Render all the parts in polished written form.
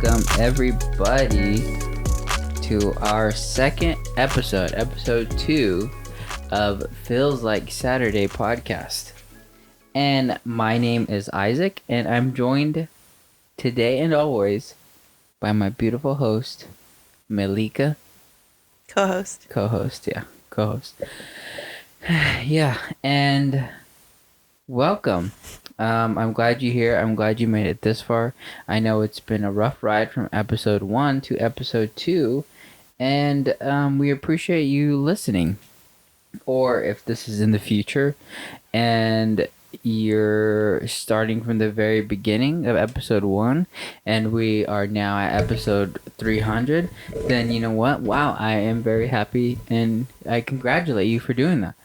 welcome everybody to our second episode 2 of Feels Like Saturday podcast. And my name is Isaac, and I'm joined today and always by my beautiful host, Malika. Co-host. Yeah, and welcome. I'm glad you're here. I'm glad you made it this far. I know it's been a rough ride from episode 1 to episode 2, and we appreciate you listening. Or if this is in the future and you're starting from the very beginning of episode 1 and we are now at episode 300, then you know what? Wow, I am very happy and I congratulate you for doing that.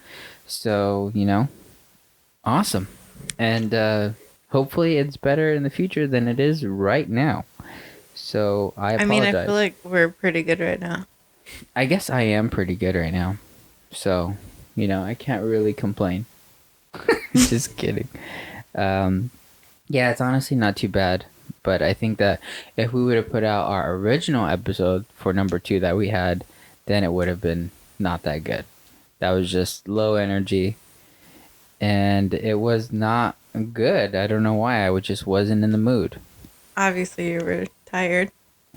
So, awesome. And hopefully it's better in the future than it is right now. So I apologize. I feel like we're pretty good right now. I guess I am pretty good right now. So, I can't really complain. Just kidding. Yeah, it's honestly not too bad. But I think that if we would have put out our original episode for number 2 that we had, then it would have been not that good. That was just low energy. And it was not good. I don't know why. I just wasn't in the mood. Obviously, you were tired.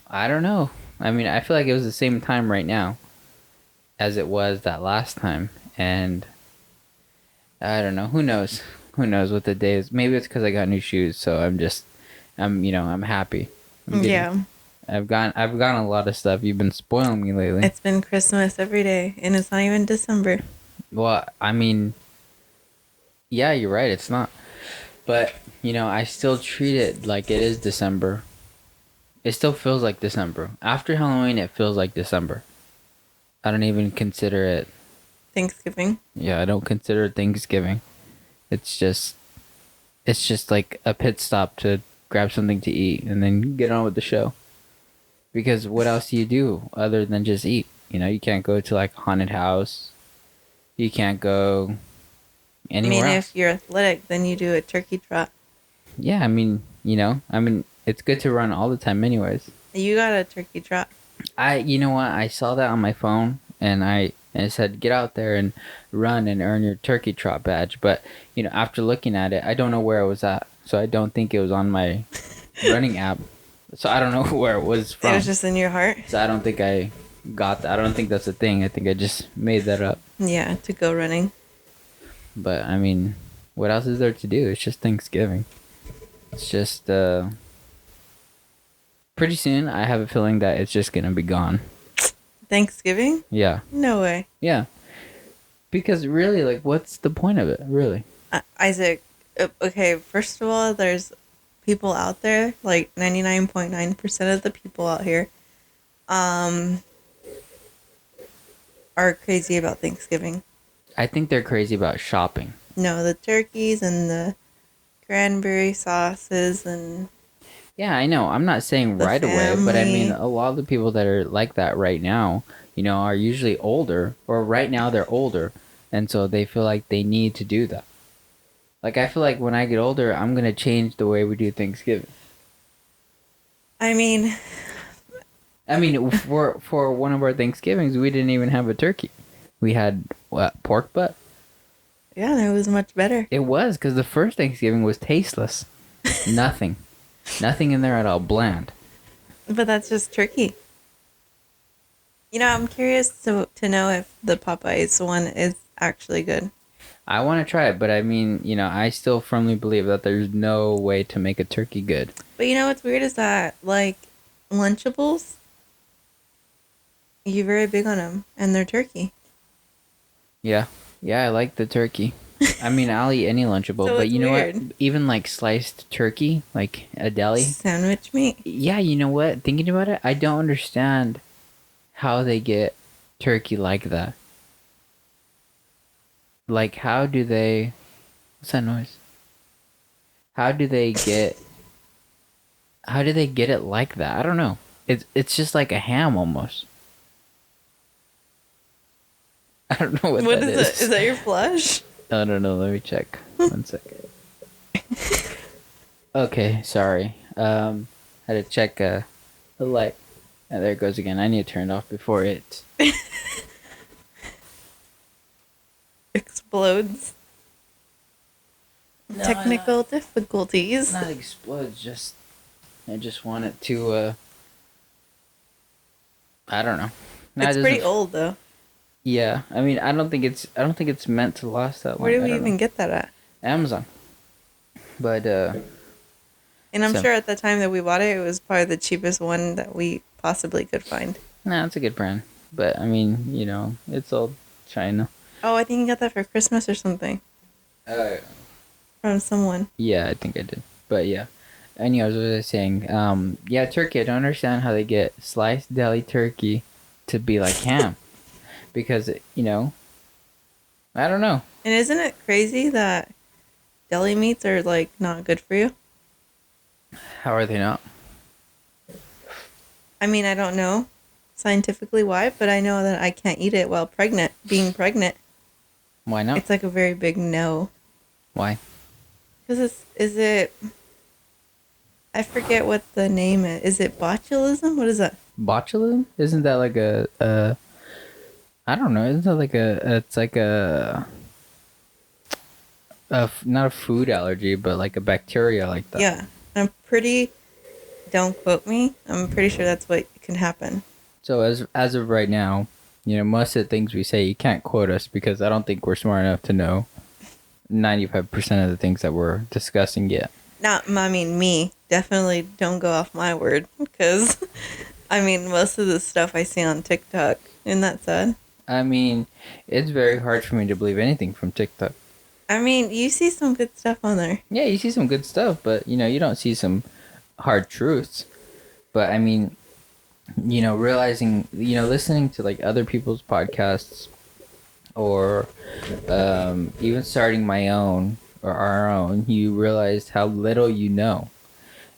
I don't know. I mean, I feel like it was the same time right now as it was that last time. And I don't know. Who knows? Who knows what the day is? Maybe it's because I got new shoes. So I'm happy. I've gotten a lot of stuff. You've been spoiling me lately. It's been Christmas every day, and it's not even December. Well, I mean, yeah, you're right. It's not. But, I still treat it like it is December. It still feels like December. After Halloween, it feels like December. I don't even consider it Thanksgiving. Yeah, I don't consider it Thanksgiving. It's just like a pit stop to grab something to eat and then get on with the show. Because what else do you do other than just eat? You can't go to like a haunted house. You can't go anywhere else. If you're athletic, then you do a turkey trot. Yeah, it's good to run all the time anyways. You got a turkey trot. You know what? I saw that on my phone and it said get out there and run and earn your turkey trot badge. But, after looking at it, I don't know where it was at. So I don't think it was on my running app. So I don't know where it was from. It was just in your heart? So I don't think I got that. I don't think that's a thing. I think I just made that up. Yeah, to go running. But, what else is there to do? It's just Thanksgiving. It's just, pretty soon, I have a feeling that it's just going to be gone. Thanksgiving? Yeah. No way. Yeah. Because really, like, what's the point of it, really? Isaac, okay, first of all, there's people out there, like 99.9% of the people out here, are crazy about Thanksgiving. I think they're crazy about shopping. No, the turkeys and the cranberry sauces and... Yeah, I know. I'm not saying right away, but a lot of the people that are like that right now, are usually older, or right now they're older, and so they feel like they need to do that. Like, I feel like when I get older, I'm going to change the way we do Thanksgiving. For one of our Thanksgivings, we didn't even have a turkey. We had, pork butt? Yeah, that was much better. It was, because the first Thanksgiving was tasteless. Nothing. Nothing in there at all. Bland. But that's just turkey. I'm curious to know if the Popeyes one is actually good. I want to try it, but I still firmly believe that there's no way to make a turkey good. But what's weird is that, like, Lunchables, you're very big on them, and they're turkey. Yeah. Yeah, I like the turkey. I'll eat any Lunchable, so but you know weird. what? Even like sliced turkey, like a deli. Sandwich meat. Yeah, you know what? Thinking about it, I don't understand how they get turkey like that. Like, how do they... What's that noise? How do they get it like that? I don't know. It's just like a ham almost. I don't know what that is. Is that your flush? I don't know. Let me check. 1 second. Okay, sorry. Had to check The light. And there it goes again. I need to turn it off before it. Explodes. No, Technical difficulties. not explodes. Just I just want it to. I don't know. No, it It's pretty doesn't. old though. Yeah, I mean, I don't think it's. I don't think it's meant to last that Where long. do I we don't know. even get that at? Amazon, but And I'm so sure at the time that we bought it, it was probably the cheapest one that we possibly could find. nah, it's a good brand. But I mean, it's all China. Oh, I think you got that for Christmas or something Uh, from someone. yeah, I think I did. But yeah. Anyways, what was I saying? Yeah, turkey. I don't understand how they get sliced deli turkey to be like ham, because I don't know. And isn't it crazy that deli meats are like not good for you? How are they not? I mean, I don't know scientifically why, but I know that I can't eat it while pregnant. Being pregnant, Why not? it's like a very big no. Why? Because is it, I forget what the name is. Is it botulism? What is that? Botulism? Isn't that like I don't know. Isn't that like it's like not a food allergy, but like a bacteria like that. Yeah. I'm pretty, don't quote me. I'm pretty sure that's what can happen. So as of right now, most of the things we say, you can't quote us because I don't think we're smart enough to know 95% of the things that we're discussing yet. Not, I mean, me. Definitely don't go off my word. Because, I mean, most of the stuff I see on TikTok. Isn't that sad? I mean, it's very hard for me to believe anything from TikTok. I mean, you see some good stuff on there. Yeah, you see some good stuff, but you don't see some hard truths. But I mean, realizing, listening to like other people's podcasts, or even starting my own or our own, you realize how little you know.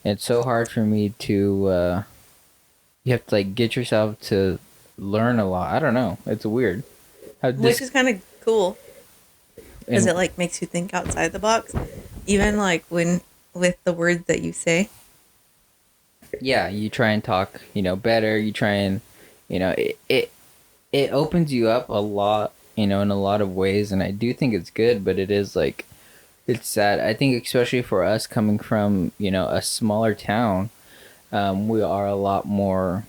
It's so hard for me to. You have to like get yourself to learn a lot. I don't know. It's weird. How Which this is kind of cool. Because and it, like, makes you think outside the box. Even, like, when, with the words that you say. yeah, you try and talk, better. You try and, it opens you up a lot, in a lot of ways, and I do think it's good. But it is like, it's sad. I think especially for us coming from, a smaller town, we are a lot more,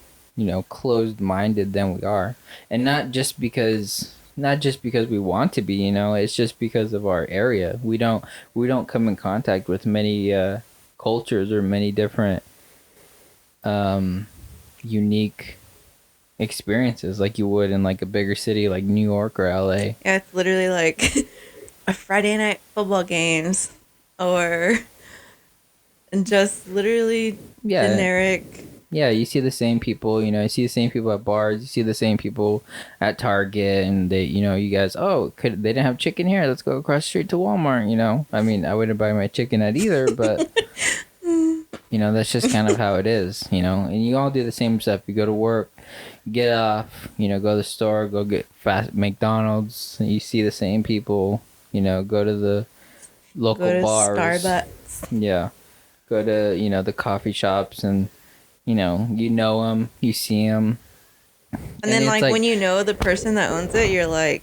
closed minded than we are, and not just because we want to be. It's just because of our area. We don't come in contact with many cultures or many different unique experiences like you would in like a bigger city like New York or LA. Yeah, it's literally like a Friday night football games. Or just literally Yeah, generic. yeah, you see the same people. You see the same people at bars. You see the same people at Target, and you guys. Oh, they didn't have chicken here? Let's go across the street to Walmart. I mean, I wouldn't buy my chicken at either, but that's just kind of how it is. And you all do the same stuff. You go to work, get off. Go to the store, go get fast McDonald's. And you see the same people. Go to the local Go to bars. Starbucks. Yeah, go to the coffee shops, and them, you see them. And then, like, when you know the person that owns it, you're like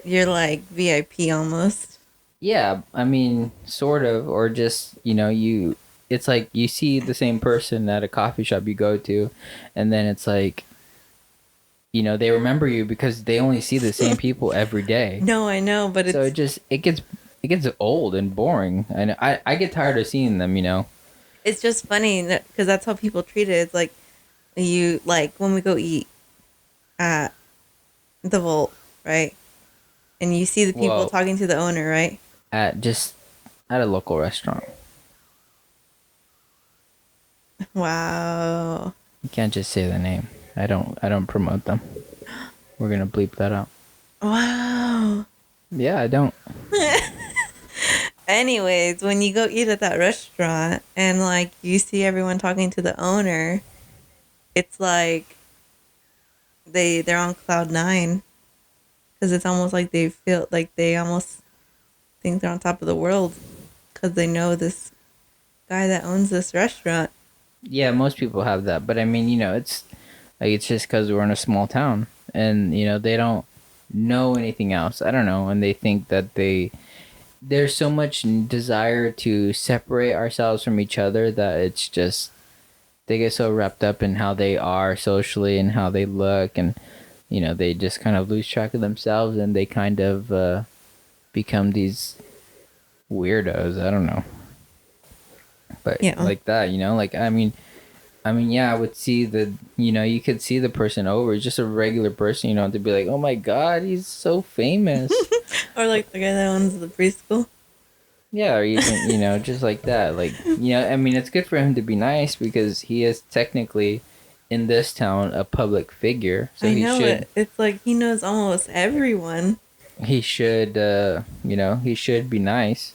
VIP almost. Yeah, I mean, sort of, or just, it's like you see the same person at a coffee shop you go to, and then it's like, they remember you because they only see the same people every day. No, I know, but So it's it gets old and boring, and I get tired of seeing them. it's just funny because that's how people treat it. It's like you like when we go eat at the Vault, right? And you see the people Well, talking to the owner, right? at a local restaurant. Wow. You can't just say the name. I don't promote them. We're gonna bleep that out. Wow. Yeah, I don't. Anyways, when you go eat at that restaurant and like you see everyone talking to the owner, it's like they're on cloud nine because it's almost like they feel like they almost think they're on top of the world because they know this guy that owns this restaurant. Yeah, most people have that, but I mean, it's like it's just because we're in a small town, and they don't know anything else. I don't know, and they think that there's so much desire to separate ourselves from each other that it's just they get so wrapped up in how they are socially and how they look, and they just kind of lose track of themselves, and they kind of become these weirdos. I don't know, but Yeah. like that, like I mean, yeah, I would see you could see the person over, just a regular person, to be like, oh my god, he's so famous. Or like the guy that owns the preschool. Yeah, or even, just like that. Like, I mean, it's good for him to be nice because he is technically in this town a public figure. So I he know should, it. It's like he knows almost everyone. he should be nice.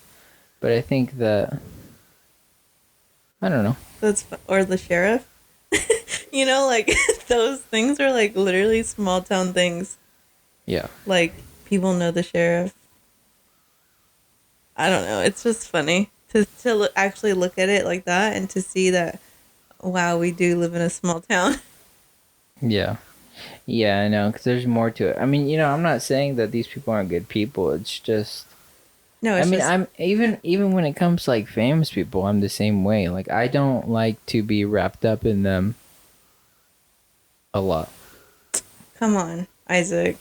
But I think that, I don't know. Or the sheriff. Like those things are like literally small town things. Yeah. Like people know the sheriff. I don't know. It's just funny to actually look at it like that and to see that wow, we do live in a small town. Yeah. Yeah, I know, because there's more to it. I mean, I'm not saying that these people aren't good people. It's just, No, I it's mean, just I'm even when it comes to like famous people, I'm the same way. Like, I don't like to be wrapped up in them a lot. come on, Isaac.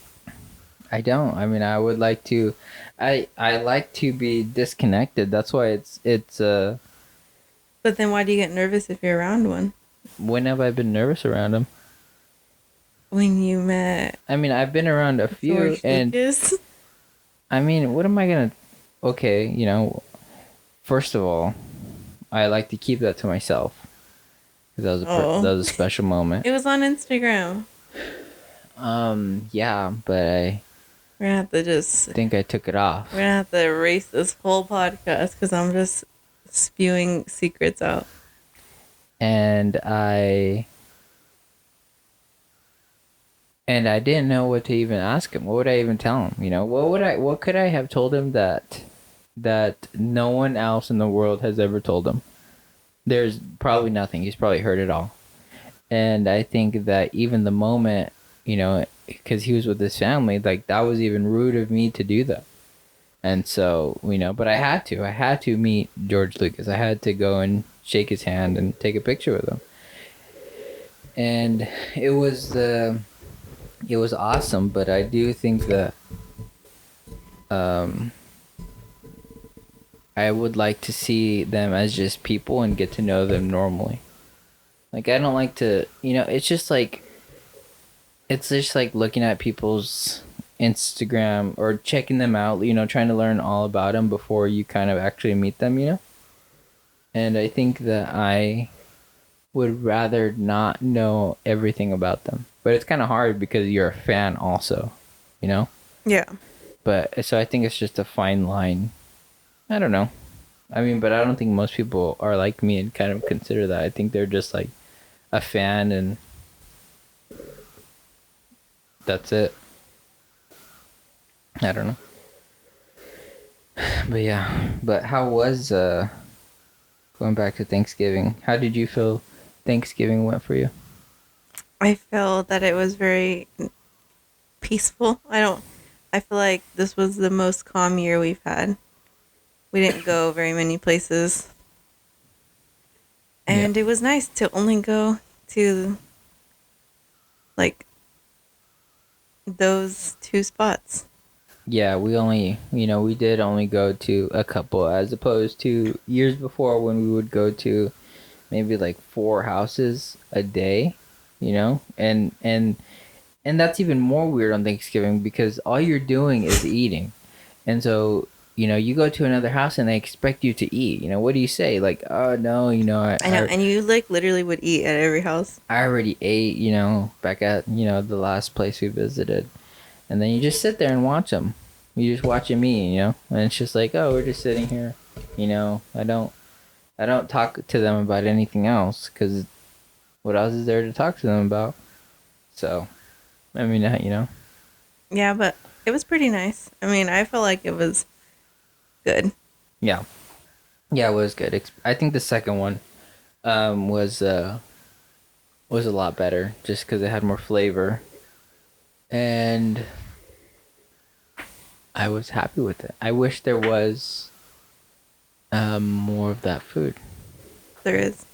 I don't. I mean, I would like to. I like to be disconnected. That's why it's. But then why do you get nervous if you're around one? When have I been nervous around them? When you met I mean, I've been around a few, George and Lucas. I mean, what am I gonna? Okay, first of all, I like to keep that to myself because that Oh, was a special moment. it was on Instagram. Yeah, but I We're gonna have to just think I took it off, we're gonna have to erase this whole podcast because I'm just spewing secrets out. and I didn't know what to even ask him. What would I even tell him? What could I have told him that no one else in the world has ever told him? There's probably nothing. He's probably heard it all. And I think that even the moment, because he was with his family, like that was even rude of me to do that. And so, but I had to. I had to meet George Lucas. I had to go and shake his hand and take a picture with him. And it was it was awesome, but I do think that um, I would like to see them as just people and get to know them normally. Like, I don't like to, it's just like looking at people's Instagram or checking them out, trying to learn all about them before you kind of actually meet them. And I think that I would rather not know everything about them. But it's kind of hard because you're a fan also, you know? Yeah. But so I think it's just a fine line. I don't know. I mean, but I don't think most people are like me and kind of consider that. I think they're just like a fan and that's it. I don't know. But yeah. But how was going back to Thanksgiving? How did you feel Thanksgiving went for you? I feel that it was very peaceful. I feel like this was the most calm year we've had. We didn't go very many places. Yeah. And it was nice to only go to like those two spots. Yeah, we did only go to a couple as opposed to years before when we would go to maybe like 4 houses a day, and that's even more weird on Thanksgiving because all you're doing is eating. And so, you go to another house and they expect you to eat. What do you say? Like, oh no, I know, and you like literally would eat at every house. I already ate, back at, the last place we visited. And then you just sit there and watch them. You just watch them eat, and it's just like, oh, we're just sitting here, I don't talk to them about anything else because what else is there to talk to them about? So, I mean, Yeah, but it was pretty nice. I mean, I felt like it was good. yeah, yeah, it was good. I think the second one was a lot better just because it had more flavor, and I was happy with it. I wish there was more of that food. There is.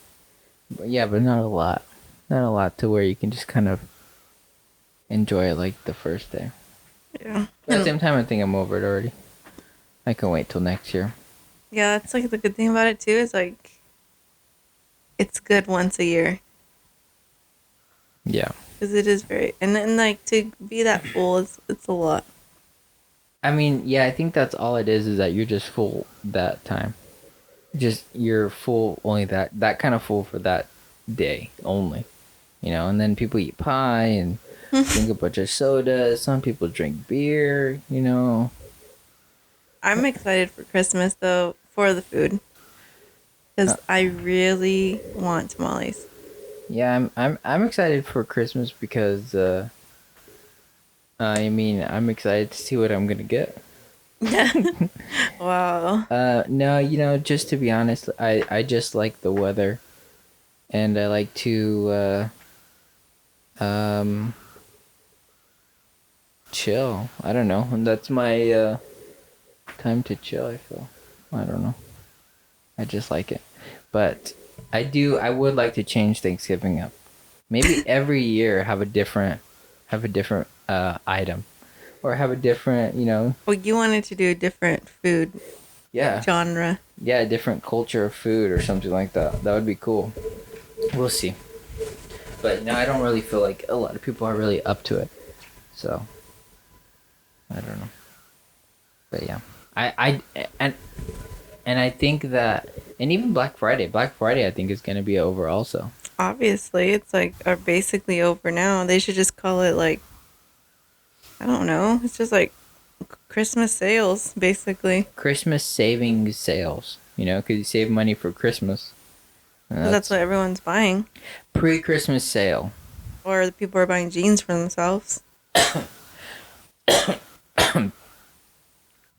But yeah, but not a lot. Not a lot to where you can just kind of enjoy it like the first day. Yeah. But at the same time, I think I'm over it already. I can wait till next year. Yeah, that's like the good thing about it too is like it's good once a year Yeah. because it is very and then like to be that full is it's a lot. I mean, yeah, I think that's all it is that you're just full that time. Just you're full only that kind of full for that day only. And then people eat pie and drink a bunch of sodas. Some people drink beer. I'm excited for Christmas though for the food Uh, because I really want tamales. yeah, I'm excited for Christmas because I mean, I'm excited to see what I'm gonna get. Wow. No, just to be honest, I just like the weather, and I like to um chill. I don't know, and that's my time to chill. I feel. I don't know. I just like it, but I would like to change Thanksgiving up. Maybe every year have a different item, or have a different Well, you wanted to do a different food yeah. genre. Yeah, a different culture of food or something like that. That would be cool. We'll see. But no, I don't really feel like a lot of people are really up to it. So I don't know. But yeah, and I think that, and even Black Friday, I think is gonna be over also. Obviously, it's like are basically over now. They should just call it like I don't know. It's just like Christmas sales, basically. Christmas savings sales, because you save money for Christmas. And 'Cause that's that's what everyone's buying. pre-Christmas sale. Or the people are buying jeans for themselves.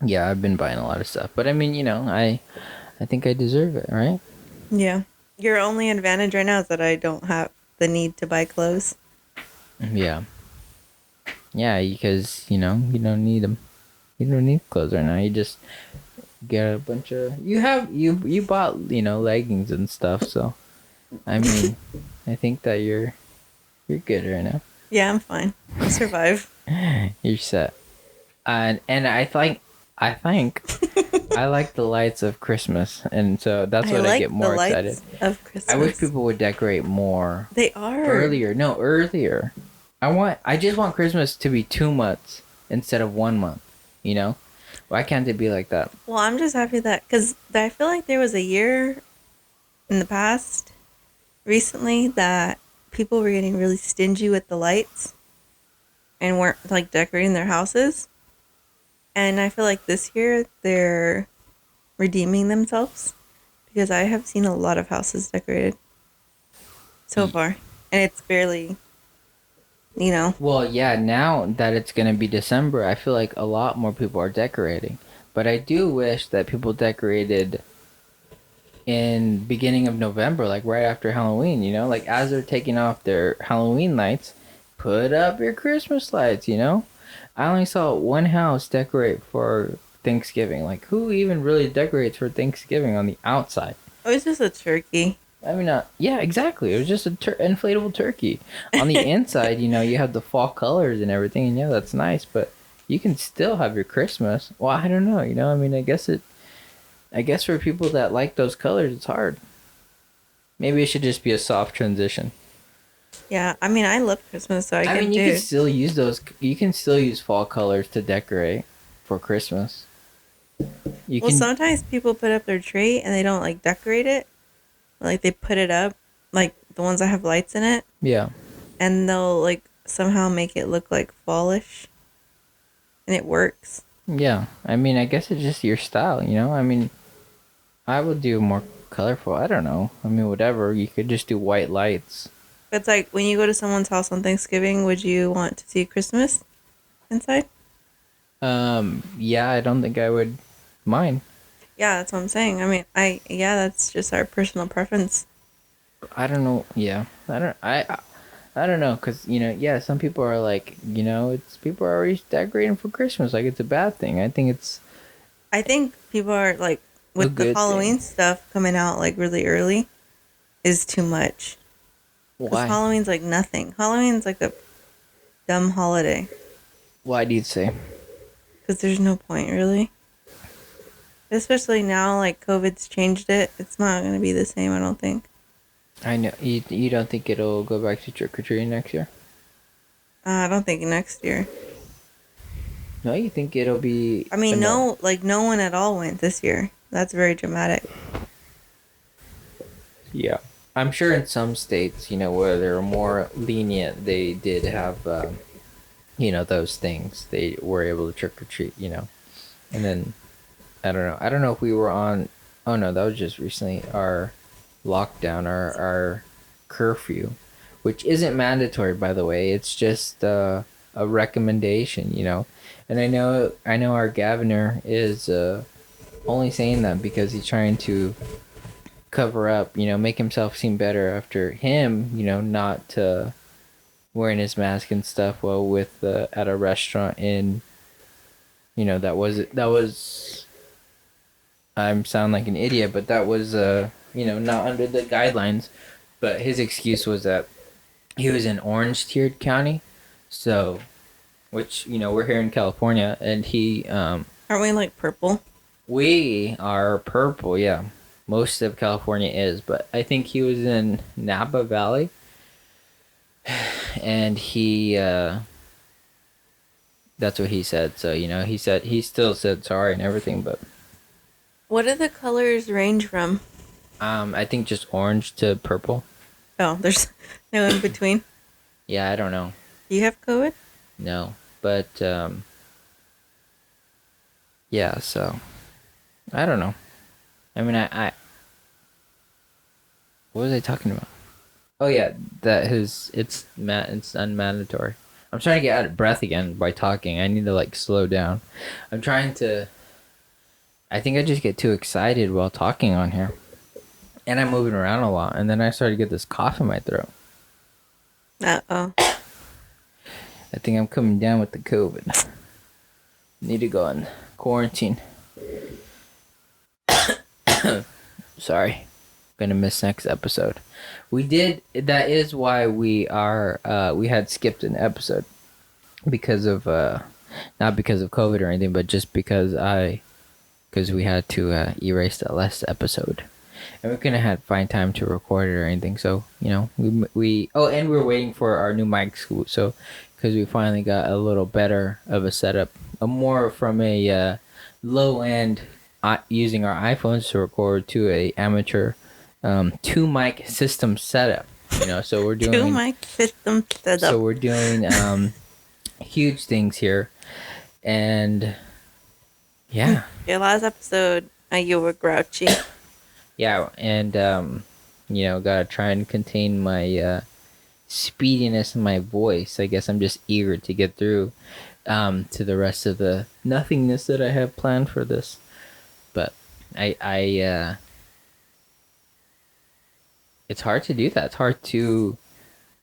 Yeah, I've been buying a lot of stuff, but I mean, I think I deserve it, right? Yeah. Your only advantage right now is that I don't have the need to buy clothes. Yeah. Yeah, because you don't need them. You don't need clothes right now. You just get a bunch of. You bought leggings and stuff. So I mean, I think that you're good right now. Yeah, I'm fine. I'll survive. You're set. And I think I like the lights of Christmas, and so that's I what I like get the more excited. lights of I wish Christmas. people would decorate more They are. earlier. No, earlier. I just want Christmas to be 2 months instead of 1 month. You know, why can't it be like that? Well, I'm just happy that because I feel like there was a year in the past recently that people were getting really stingy with the lights and weren't like decorating their houses. And I feel like this year they're redeeming themselves because I have seen a lot of houses decorated so far. And it's barely, you know. Well, yeah, now that it's gonna be December, I feel like a lot more people are decorating. But I do wish that people decorated in beginning of November, like right after Halloween, like as they're taking off their Halloween lights, put up your Christmas lights. I only saw one house decorate for Thanksgiving. Like who even really decorates for Thanksgiving on the outside? It was just a turkey. I mean, yeah, exactly. It was just a inflatable turkey. On the inside, you have the fall colors and everything, and yeah, that's nice. But you can still have your Christmas. Well, I don't know. I mean, I guess for people that like those colors, it's hard. Maybe it should just be a soft transition. Yeah, I mean, I love Christmas, so I I get mean, you can to. still use those. You can still use fall colors to decorate for Christmas. You Well, can, sometimes people put up their tree and they don't like decorate it. Like they put it up, like the ones that have lights in it, yeah, and they'll like somehow make it look like fallish, and it works. yeah. I mean, I guess it's just your style. I mean, I would do more colorful. I don't know. I mean, whatever. You could just do white lights. But it's like when you go to someone's house on Thanksgiving, would you want to see Christmas inside? Yeah, I don't think I would mind. Yeah, that's what I'm saying. I mean, yeah, that's just our personal preference. I don't know. Yeah, I don't know, cause yeah, some people are like, it's people are already decorating for Christmas, like it's a bad thing. I think it's I think people are like a with the good thing. Halloween stuff coming out like really early is too much. Because Why? Halloween's like nothing. Halloween's like a dumb holiday. Why do you say? Because there's no point really. Especially now, like COVID's changed it. It's not going to be the same, I don't think. I know you don't think it'll go back to trick or treating next year? I don't think next year. No, you think it'll be I mean, no? no, like no one at all went this year. That's very dramatic. Yeah, I'm sure in some states, where they're more lenient, they did have, those things. They were able to trick or treat, and then I don't know. I don't know if we were on. Oh no, that was just recently our lockdown, our curfew, which isn't mandatory, by the way. It's just a recommendation, And I know our governor is only saying that because he's trying to cover up, make himself seem better after him, not wearing his mask and stuff. Well, with at a restaurant in, that was I'm sound like an idiot, but that was not under the guidelines. But his excuse was that he was in orange tiered county, so which we're here in California, and Aren't we like purple? we are purple, yeah. Most of California is, but I think he was in Napa Valley, and that's what he said. So he still said sorry and everything, but What do the colors range from? I think just orange to purple. Oh, there's no in between. Yeah, I don't know. Do you have COVID? No, but yeah. So I don't know. I mean, I what was I talking about? Oh yeah, that his it's unmandatory. I'm trying to get out of breath again by talking. I need to like slow down. I'm trying to. I think I just get too excited while talking on here, and I'm moving around a lot, and then I start to get this cough in my throat. Uh-oh. I think I'm coming down with the COVID. Need to go in quarantine. Sorry. Gonna miss next episode. That is why we had skipped an episode. Because of, not because of COVID or anything, but just because we had to erase the last episode. And we couldn't have find time to record it or anything. So, and we were waiting for our new mics. So, because we finally got a little better of a setup, a more from a low end, using our iPhones to record to a amateur two mic system setup. So we're doing Two mic system setup. So we're doing huge things here, and yeah. Yeah, last episode, you were grouchy. Yeah, and gotta try and contain my speediness in my voice. I guess I'm just eager to get through to the rest of the nothingness that I have planned for this. But I it's hard to do that. It's hard to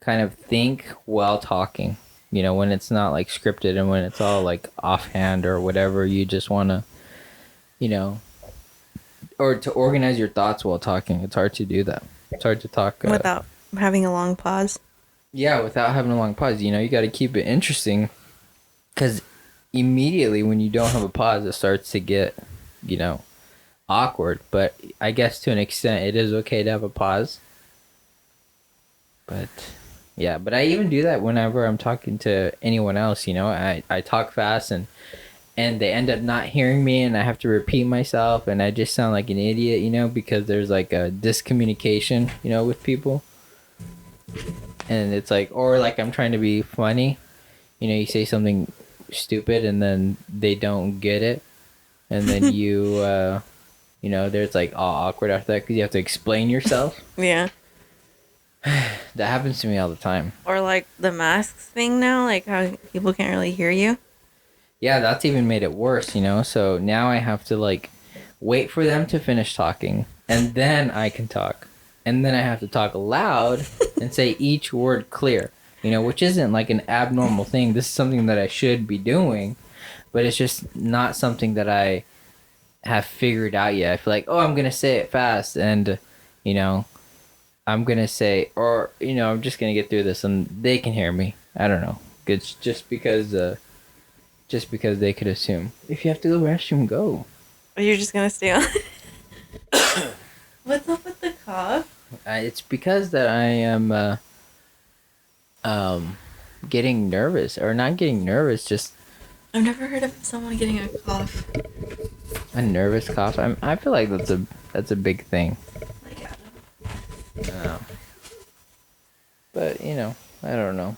kind of think while talking. When it's not like scripted and when it's all like offhand or whatever, you just want to, or to organize your thoughts while talking. It's hard to do that. It's hard to talk without having a long pause. Yeah, without having a long pause. You got to keep it interesting, because immediately when you don't have a pause, it starts to get, awkward. But I guess to an extent, it is okay to have a pause. But yeah, but I even do that whenever I'm talking to anyone else. I talk fast and they end up not hearing me, and I have to repeat myself, and I just sound like an idiot, because there's like a discommunication, with people. And it's like, or like I'm trying to be funny, you say something stupid and then they don't get it, and then there's like all awkward after that because you have to explain yourself. Yeah. That happens to me all the time. Or like the masks thing now, like how people can't really hear you. Yeah, that's even made it worse, so now I have to like wait for them to finish talking and then I can talk. and then I have to talk loud and say each word clear. Which isn't like an abnormal thing. This is something that I should be doing, but it's just not something that I have figured out yet. I feel like, oh, I'm gonna say it fast, and you know, I'm gonna say, or I'm just gonna get through this, and they can hear me. I don't know. It's just because they could assume. If you have to go to the restroom, go. Or you're just gonna stay on? What's up with the cough? It's because that I am getting nervous, or not getting nervous, just I've never heard of someone getting a cough. a nervous cough. I feel like that's a big thing. Like Adam. But I don't know.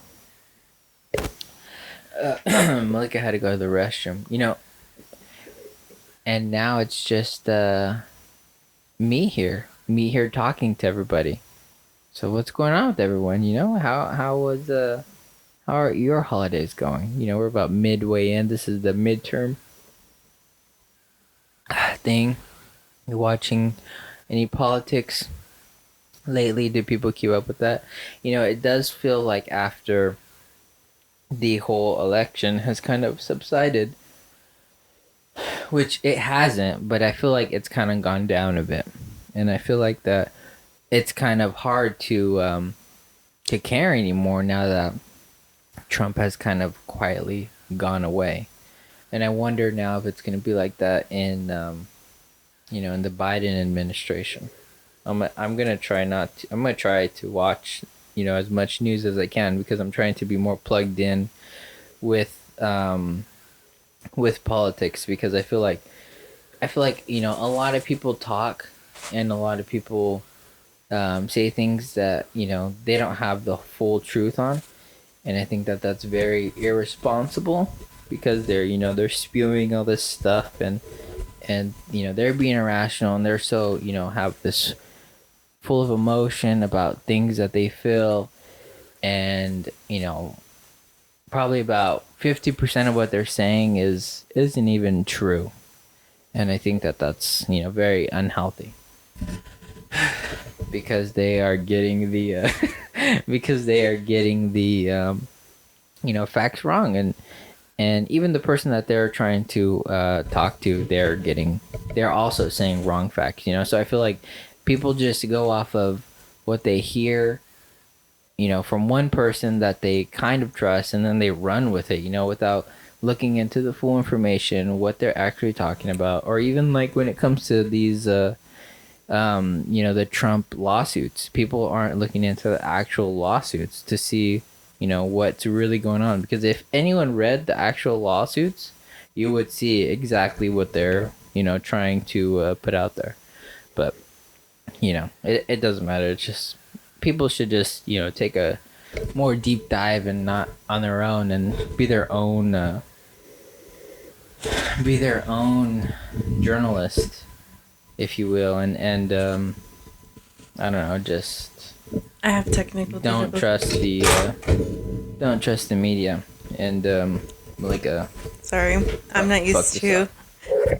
Malika had to go to the restroom. And now it's just me here talking to everybody. So what's going on with everyone? How are your holidays going? We're about midway in. This is the midterm thing. You watching any politics lately? Do people keep up with that? It does feel like after the whole election has kind of subsided, which it hasn't, but I feel like it's kind of gone down a bit, and I feel like that it's kind of hard to care anymore now that Trump has kind of quietly gone away. And I wonder now if it's going to be like that in in the Biden administration. I'm gonna try not to, I'm gonna try to watch as much news as I can, because I'm trying to be more plugged in with politics, because I feel like a lot of people talk, and a lot of people say things that they don't have the full truth on, and I think that that's very irresponsible, because they're spewing all this stuff, and they're being irrational, and they're so have this full of emotion about things that they feel, and probably about 50% of what they're saying isn't even true, and I think that that's very unhealthy, because they are getting the facts wrong, and even the person that they're trying to talk to, they're also saying wrong facts, so I feel like people just go off of what they hear from one person that they kind of trust, and then they run with it without looking into the full information, what they're actually talking about, or even like when it comes to these the Trump lawsuits, people aren't looking into the actual lawsuits to see what's really going on, because if anyone read the actual lawsuits, you would see exactly what they're trying to put out there. But it doesn't matter. It's just people should just take a more deep dive, and not on their own, and be their own journalist, if you will, and I don't know, just I have technical don't difficulties. don't trust the media, and like Sorry, I'm not fuck used this to. up.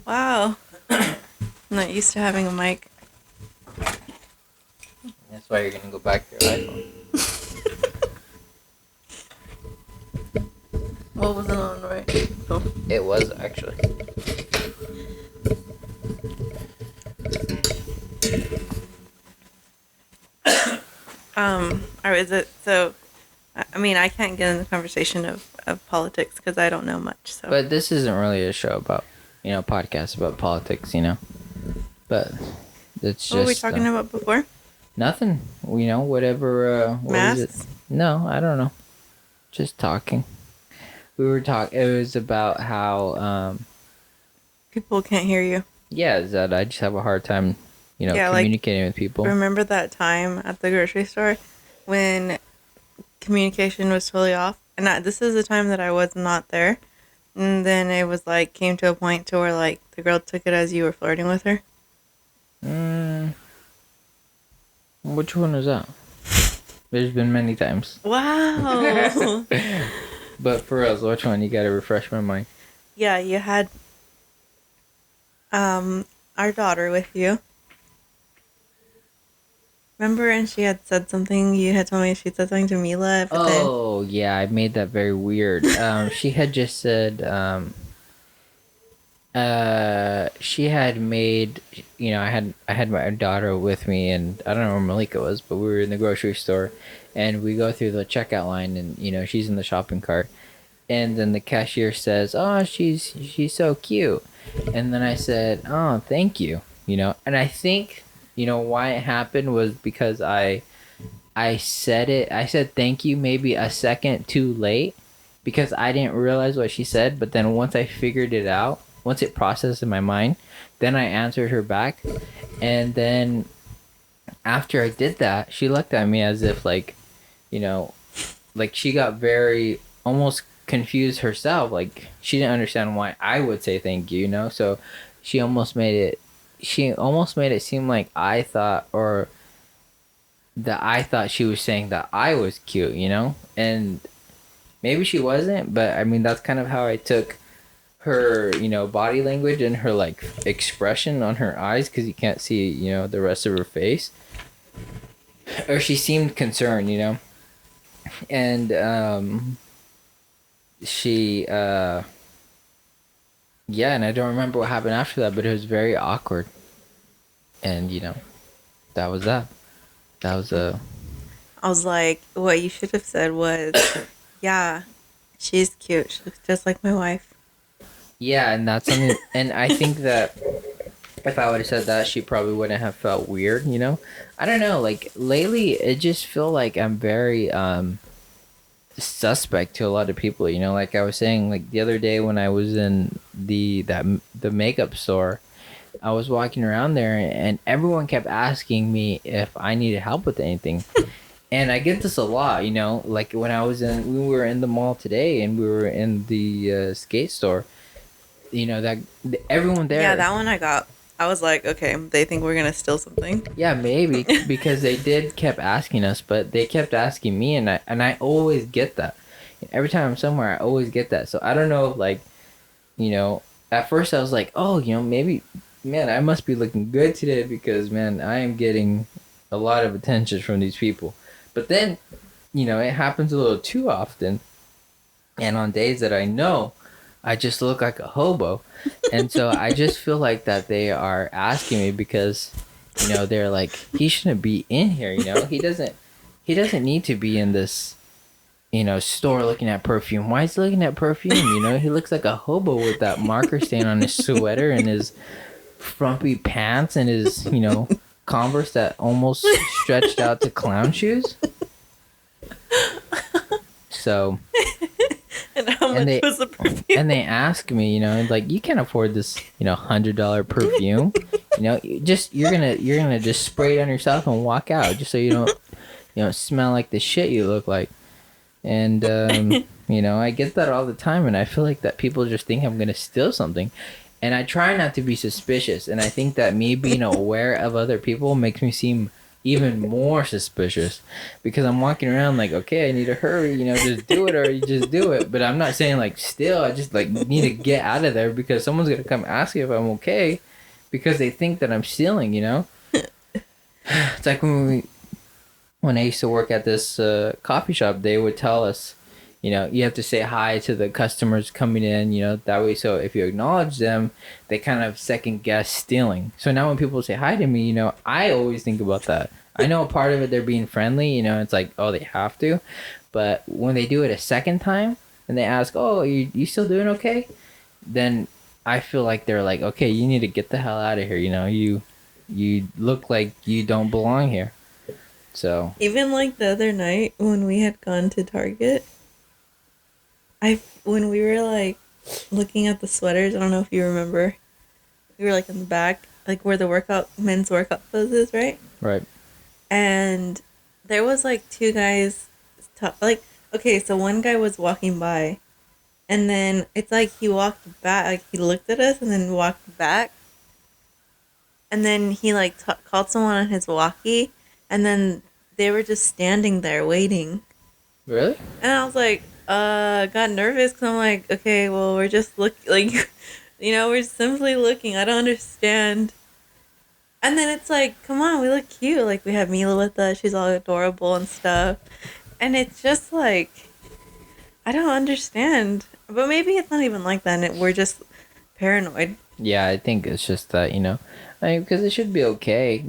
Wow. I'm not used to having a mic. That's why you're gonna go back to your iPhone. What wasn't on, right? Oh. It was actually. Or is it so? I mean, I can't get in the conversation of politics because I don't know much. So, But this isn't really a show about podcast about politics, but it's just what were we talking about before? nothing. Whatever. What is it? Masks? No, I don't know. Just talking. We were talking. It was about how People can't hear you. yeah, is that I just have a hard time Yeah, like, communicating with people. Remember that time at the grocery store when communication was totally off? And this is the time that I was not there. And then it was like came to a point to where like the girl took it as you were flirting with her. Which one was that? There's been many times. Wow. But for us, which one? You gotta refresh my mind. Yeah, you had our daughter with you. Remember, and she had said something. You had told me she said something to Mila, but then Oh yeah, I made that very weird. She had just said, she had made, I had my daughter with me, and I don't know where Malika was, but we were in the grocery store, and we go through the checkout line, and she's in the shopping cart, and then the cashier says, "Oh, she's so cute," and then I said, "Oh, thank you," and I think why it happened was because I said it. I said thank you maybe a second too late because I didn't realize what she said. But then once I figured it out, once it processed in my mind, then I answered her back. And then after I did that, she looked at me as if you know, like she got very almost confused herself. Like she didn't understand why I would say thank you. So she almost made it. She almost made it seem like I thought or that I thought she was saying that I was cute. And maybe she wasn't, but I mean, that's kind of how I took her body language and her like expression on her eyes because you can't see the rest of her face. Or she seemed concerned. And she, yeah, and I don't remember what happened after that, but it was very awkward. And, that was that. That was a. I was like, what you should have said was, yeah, she's cute. She looks just like my wife. Yeah, and that's something, and I think that if I would have said that, she probably wouldn't have felt weird. I don't know, like lately, it just feel like I'm very suspect to a lot of people. Like I was saying, like the other day when I was in the makeup store, I was walking around there, and everyone kept asking me if I needed help with anything. And I get this a lot. Like we were in the mall today, and we were in the skate store. That everyone Yeah, there. that one I got. I was like, okay, they think we're gonna steal something. Yeah, maybe because they did kept asking us, but they kept asking me, and I always get that. Every time I'm somewhere, I always get that. So I don't know, like, you know, at first I was like, oh, maybe, man, I must be looking good today because, man, I am getting a lot of attention from these people. But then, it happens a little too often, and on days that I know I just look like a hobo. And so I just feel like that they are asking me because, they're like, he shouldn't be in here. He doesn't need to be in this, store looking at perfume. Why is he looking at perfume? He looks like a hobo with that marker stain on his sweater and his frumpy pants and his, Converse that almost stretched out to clown shoes. So And how and much they was the perfume? and they ask me, like you can't afford this, $100 perfume. You're gonna just spray it on yourself and walk out just so you don't smell like the shit you look like. And I get that all the time, and I feel like that people just think I'm gonna steal something. And I try not to be suspicious, and I think that me being aware of other people makes me seem even more suspicious because I'm walking around like, okay, I need to hurry, just do it or you just do it. But I'm not saying like still, I just like need to get out of there because someone's gonna come ask you if I'm okay because they think that I'm stealing. It's like when I used to work at this coffee shop, they would tell us, you have to say hi to the customers coming in, that way. So if you acknowledge them, they kind of second guess stealing. So now when people say hi to me, I always think about that. I know a part of it, they're being friendly, it's like, oh, they have to. But when they do it a second time and they ask, oh, you still doing okay? Then I feel like they're like, okay, you need to get the hell out of here. You look like you don't belong here. So Even like the other night when we had gone to Target, when we were like looking at the sweaters, I don't know if you remember, we were like in the back, like where the men's workout clothes is, right? right. And there was like two guys, like, okay, so one guy was walking by, and then it's like he walked back, like he looked at us and then walked back, and then he like called someone on his walkie, and then they were just standing there waiting. Really? And I was like, got nervous because I'm like, okay, well, we're just we're simply looking. I don't understand. And then it's like, come on, we look cute. Like we have Mila with us. She's all adorable and stuff. And it's just like I don't understand. But maybe it's not even like that. And we're just paranoid. Yeah, I think it's just that, because it should be okay,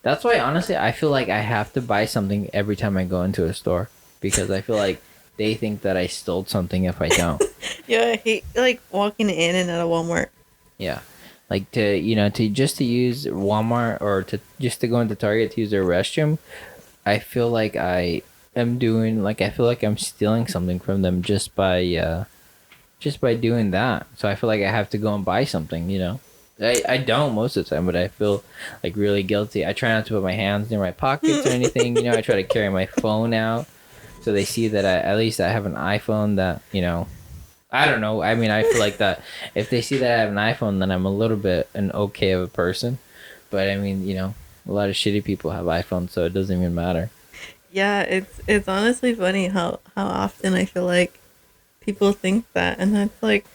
That's why, honestly, I feel like I have to buy something every time I go into a store because I feel like they think that I stole something if I don't. Yeah, I hate like walking in and out of Walmart. Yeah. Like to use Walmart or to just to go into Target to use their restroom, I feel like I feel like I'm stealing something from them just by doing that. So I feel like I have to go and buy something. I don't most of the time, but I feel like really guilty. I try not to put my hands near my pockets or anything. I try to carry my phone out so they see that at least I have an iPhone that. I don't know. I mean, I feel like that if they see that I have an iPhone, then I'm a little bit an okay of a person. But I mean, a lot of shitty people have iPhones, so it doesn't even matter. Yeah, it's honestly funny how often I feel like people think that, and that's like,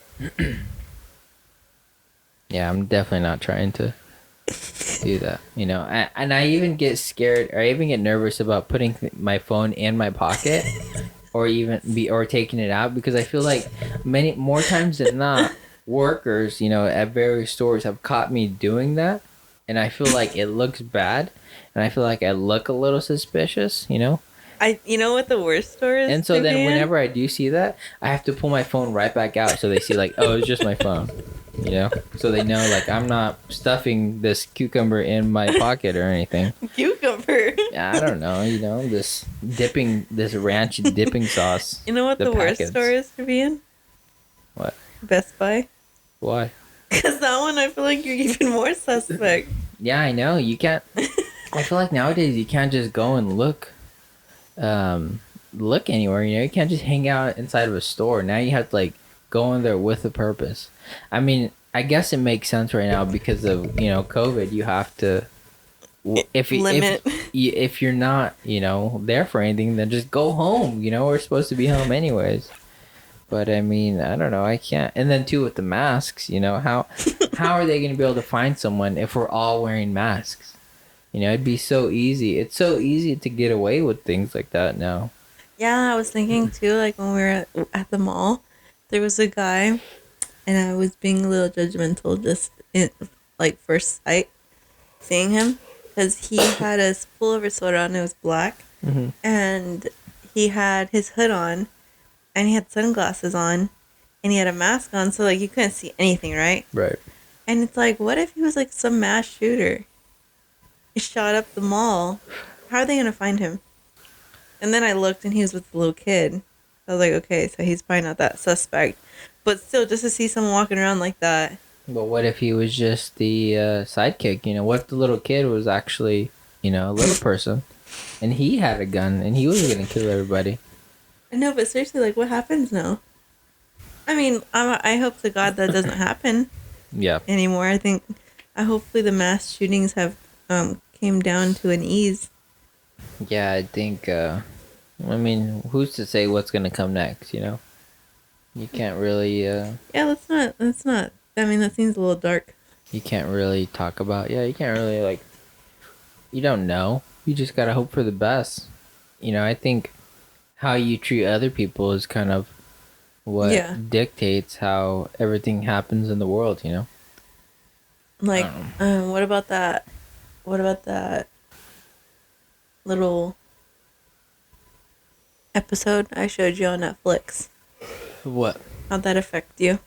Yeah, I'm definitely not trying to do that. And I even get scared, or I even get nervous about putting my phone in my pocket, or taking it out because I feel like many more times than not, workers, at various stores have caught me doing that, and I feel like it looks bad, and I feel like I look a little suspicious. you know what the worst store is And so to be then in? whenever I do see that, I have to pull my phone right back out so they see like, oh, it's just my phone. So they know like I'm not stuffing this cucumber in my pocket or anything. Cucumber. Yeah, I don't know, this ranch dipping sauce. You know what The the worst store packets. is to be in? What? Best Buy. Why? Because that one, I feel like you're even more suspect. Yeah, I know. You can't. I feel like nowadays you can't just go and look anywhere. You can't just hang out inside of a store. Now you have to like go in there with a purpose. I mean, I guess it makes sense right now because of COVID. You have to Limit. if you're not there for anything, then just go home. We're supposed to be home anyways. But I mean, I don't know. I can't. And then too with the masks, how are they gonna be able to find someone if we're all wearing masks? It'd be so easy. It's so easy to get away with things like that now. Yeah, I was thinking too, like when we were at the mall, there was a guy, and I was being a little judgmental just in like first sight, seeing him, because he had a pullover sweater on, it was black, Hmm. and he had his hood on, and he had sunglasses on, and he had a mask on, so like you couldn't see anything, right? Right. And it's like, what if he was like some mass shooter? He shot up the mall. How are they gonna find him? And then I looked, and he was with the little kid. I was like, okay, so he's probably not that suspect. But still, just to see someone walking around like that. But what if he was just the sidekick? What if the little kid was actually, a little person, and he had a gun and he was gonna kill everybody? I know, but seriously, like, what happens now? I mean, I hope to God that doesn't happen Yeah. anymore. I think, hopefully the mass shootings have came down to an ease. Yeah, I think. I mean, who's to say what's gonna come next? You can't really. Yeah, let's not. I mean, that seems a little dark. You can't really talk about. Yeah, you can't really like. You don't know. You just gotta hope for the best. I think how you treat other people is kind of what Yeah. dictates how everything happens in the world. Like, Um, what about that? What about that little episode I showed you on Netflix? what? How'd that affect you?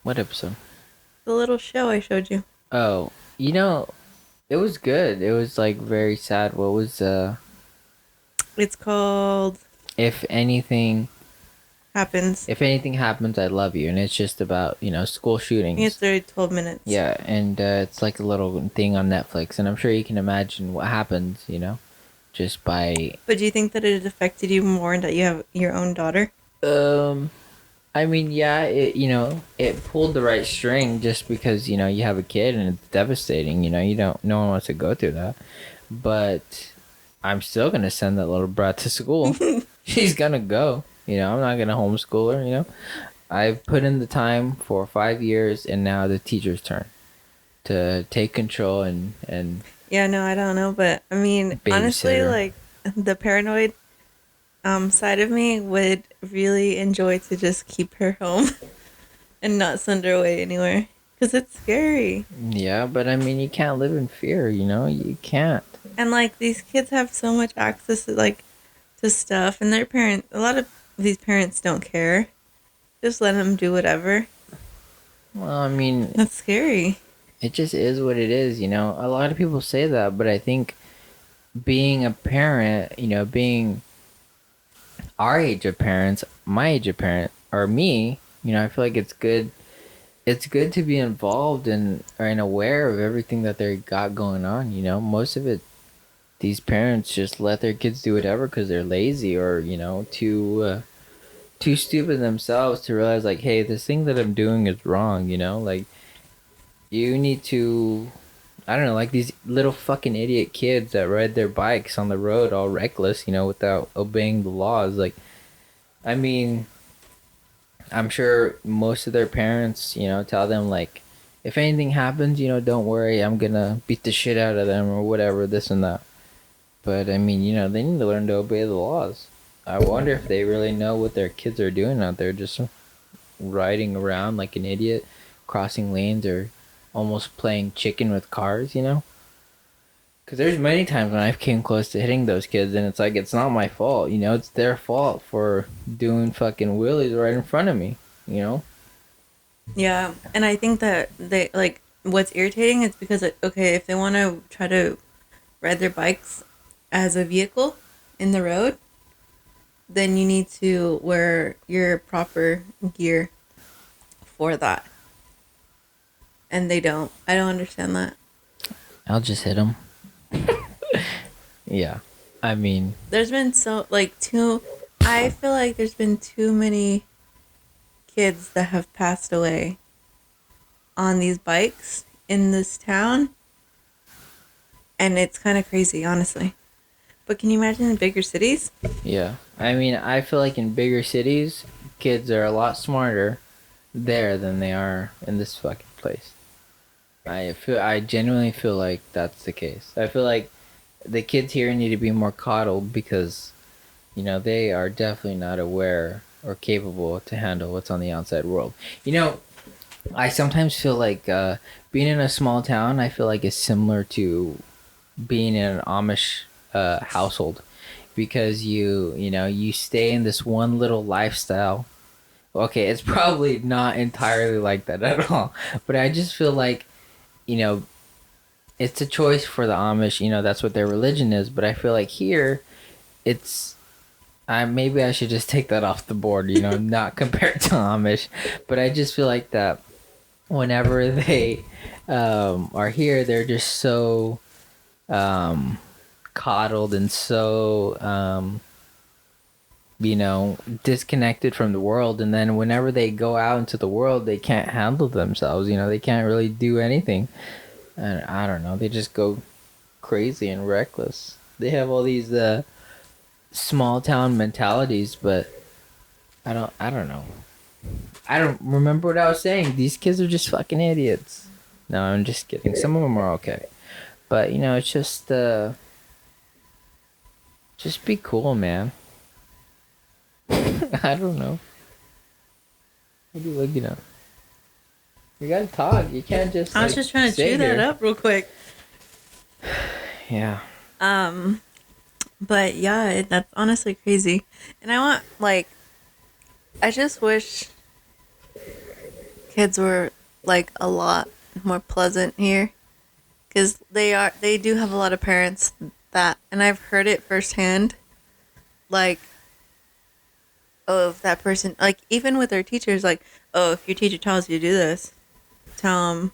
What episode? The little show I showed you. Oh, it was good. It was like very sad. What was It's called if anything Happens. if anything happens, I love you, and it's just about school I think it's shootings. 12 minutes. Yeah, and it's like a little thing on Netflix, and I'm sure you can imagine what happens. Just by But do you think that it affected you more that you have your own daughter? um. I mean, yeah, it pulled the right string just because you have a kid and it's devastating. You don't. No one wants to go through that, but I'm still gonna send that little brat to school. She's gonna go. I'm not gonna homeschool her. I've put in the time for 5 years, and now the teacher's turn. to take control and Yeah, no, I don't know, but I mean, babysit honestly, her. like the paranoid side of me would really enjoy to just keep her home and not send her away anywhere because it's scary. Yeah, but I mean, you can't live in fear, you know? You can't. And like these kids have so much access to like to stuff, and their parents, a lot of these parents don't care. Just let them do whatever. Well, I mean, That's scary. it just is what it is, you know? A lot of people say that, but I think being a parent, you know, being our age of parents, my age of parent, or me, you know, I feel like it's good. It's good to be involved and aware of everything that they got going on. You know, most of it, these parents just let their kids do whatever because they're lazy or you know too stupid themselves to realize like, hey, this thing that I'm doing is wrong. You know, like you need to. I don't know, like these little fucking idiot kids that ride their bikes on the road all reckless, you know, without obeying the laws. Like, I mean, I'm sure most of their parents, you know, tell them like, if anything happens, you know, don't worry, I'm gonna beat the shit out of them or whatever, this and that. But I mean, you know, they need to learn to obey the laws. I wonder if they really know what their kids are doing out there, just riding around like an idiot, crossing lanes or almost playing chicken with cars, you know? Because there's many times when I've came close to hitting those kids, and it's like it's not my fault, you know. It's their fault for doing fucking wheelies right in front of me, you know. Yeah, and I think that they like what's irritating is because okay, if they want to try to ride their bikes as a vehicle in the road, then you need to wear your proper gear for that. And they don't. I don't understand that. I'll just hit them. Yeah, I mean, There's been so like too I feel like there's been too many kids that have passed away on these bikes in this town, and it's kind of crazy, honestly. But can you imagine in bigger cities? yeah. I mean, I feel like in bigger cities, kids are a lot smarter there than they are in this fucking place. I genuinely feel like that's the case. I feel like the kids here need to be more coddled because, you know, they are definitely not aware or capable to handle what's on the outside world. You know, I sometimes feel like being in a small town, I feel like is similar to being in an Amish household because you know you stay in this one little lifestyle. Okay, it's probably not entirely like that at all, but I just feel like you know it's a choice for the Amish. You know that's what their religion is, but I feel like here it's. I maybe I should just take that off the board. You know, not compared to Amish, but I just feel like that whenever they are here, they're just so um, coddled and so you know disconnected from the world. And then whenever they go out into the world, they can't handle themselves. You know, they can't really do anything. And I don't know. They just go crazy and reckless. They have all these small town mentalities, but I don't know. I don't remember what I was saying. These kids are just fucking idiots. No, I'm just kidding. Some of them are okay. But you know, it's just be cool, man. I don't know. What are you looking at? You gotta talk. You can't just I was like just trying to sit chew that here. up real quick. Yeah. Um, but yeah, that's honestly crazy. And I want like I just wish kids were like a lot more pleasant here because they do have a lot of parents that, and I've heard it firsthand, like, oh, if that person, like, even with their teachers, like, oh, if your teacher tells you to do this, tell them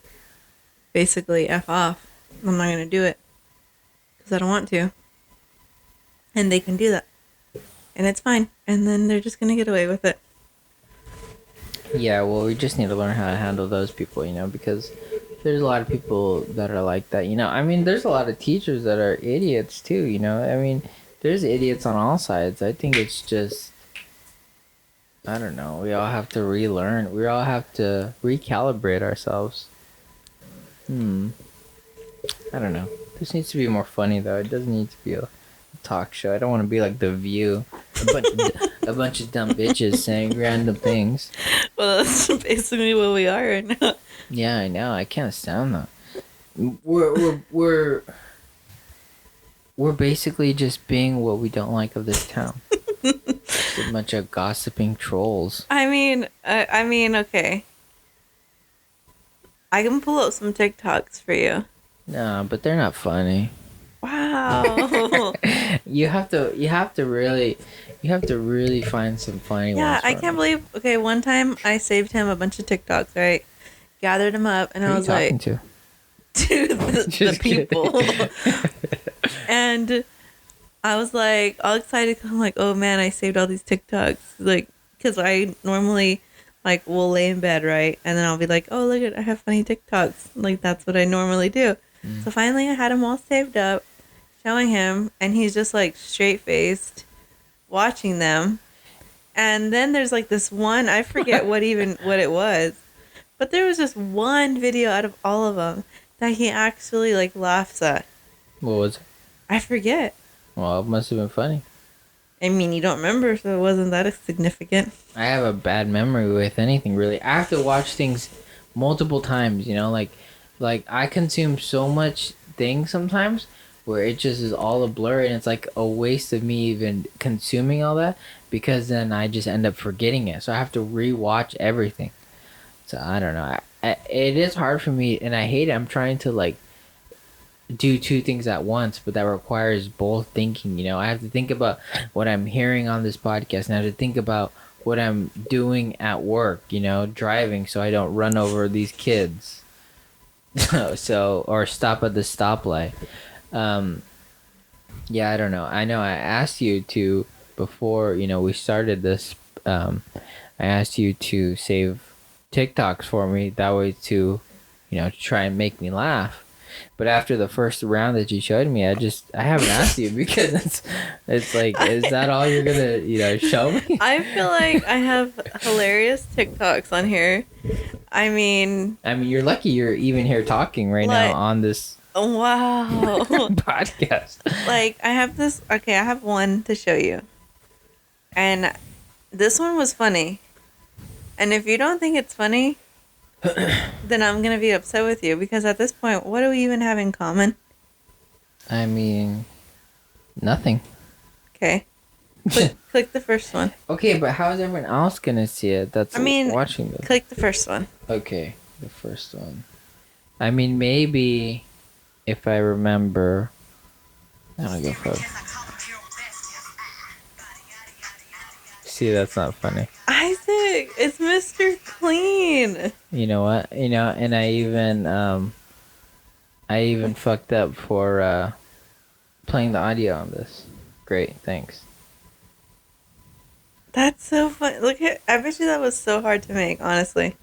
basically F off. I'm not going to do it because I don't want to. And they can do that. And it's fine. And then they're just going to get away with it. Yeah, well, we just need to learn how to handle those people, you know, because there's a lot of people that are like that, you know. I mean, there's a lot of teachers that are idiots too, you know. I mean, there's idiots on all sides. I think it's just, I don't know. We all have to relearn. We all have to recalibrate ourselves. Hmm. I don't know. This needs to be more funny though. It doesn't need to be a talk show. I don't want to be like The View, a bunch of dumb bitches saying random things. Well, that's basically what we are right now. Yeah, I know. I can't stand that. We're we're basically just being what we don't like of this town. Just a bunch of gossiping trolls. Okay. I can pull up some TikToks for you. No, but they're not funny. Wow. You have to really find some funny Yeah, ones. I For can't me. believe. Okay, one time I saved him a bunch of TikToks, right? Gathered them up, and Who I are you was like, talking to? to the Just people. kidding. And I was like all excited 'cause I'm like, oh man, I saved all these TikToks. Like, because I normally like will lay in bed, right? And then I'll be like, oh, look at, I have funny TikToks. Like, that's what I normally do. So finally I had them all saved up, showing him, and he's just like straight faced watching them. And then there's like this one, I forget what it was, but there was just one video out of all of them that he actually like laughs at. What was it? I forget. Well, it must have been funny. I mean, you don't remember, so it wasn't that significant. I have a bad memory with anything really. I have to watch things multiple times, you know, like I consume so much things sometimes where it just is all a blur and it's like a waste of me even consuming all that because then I just end up forgetting it. So I have to rewatch everything. So I don't know. It is hard for me and I hate it. I'm trying to like do two things at once, but that requires both thinking. You know, I have to think about what I'm hearing on this podcast, and I have to think about what I'm doing at work. You know, driving so I don't run over these kids. So or stop at the stoplight. Um, yeah, I don't know. I know I asked you to before. You know, we started this. I asked you to save TikToks for me. That way to, you know, to try and make me laugh. But after the first round that you showed me, I haven't asked you because it's like, is that all you're gonna, you know, show me? I feel like I have hilarious TikToks on here. I mean, You're lucky you're even here talking right now like, on this wow. podcast. Like, I have this, okay, I have one to show you. And this one was funny. And if you don't think it's funny, then I'm going to be upset with you because at this point, what do we even have in common? I mean, nothing. Okay. Click the first one. Okay, but how is everyone else gonna see it? That's watching this. Click the first one. Okay, the first one. I mean, maybe if I remember. I'll go for it. See, that's not funny. Isaac, it's Mr. Clean. You know what? You know, and I even fucked up for playing the audio on this. Great, thanks. That's so funny. Look at, I bet you that was so hard to make, honestly.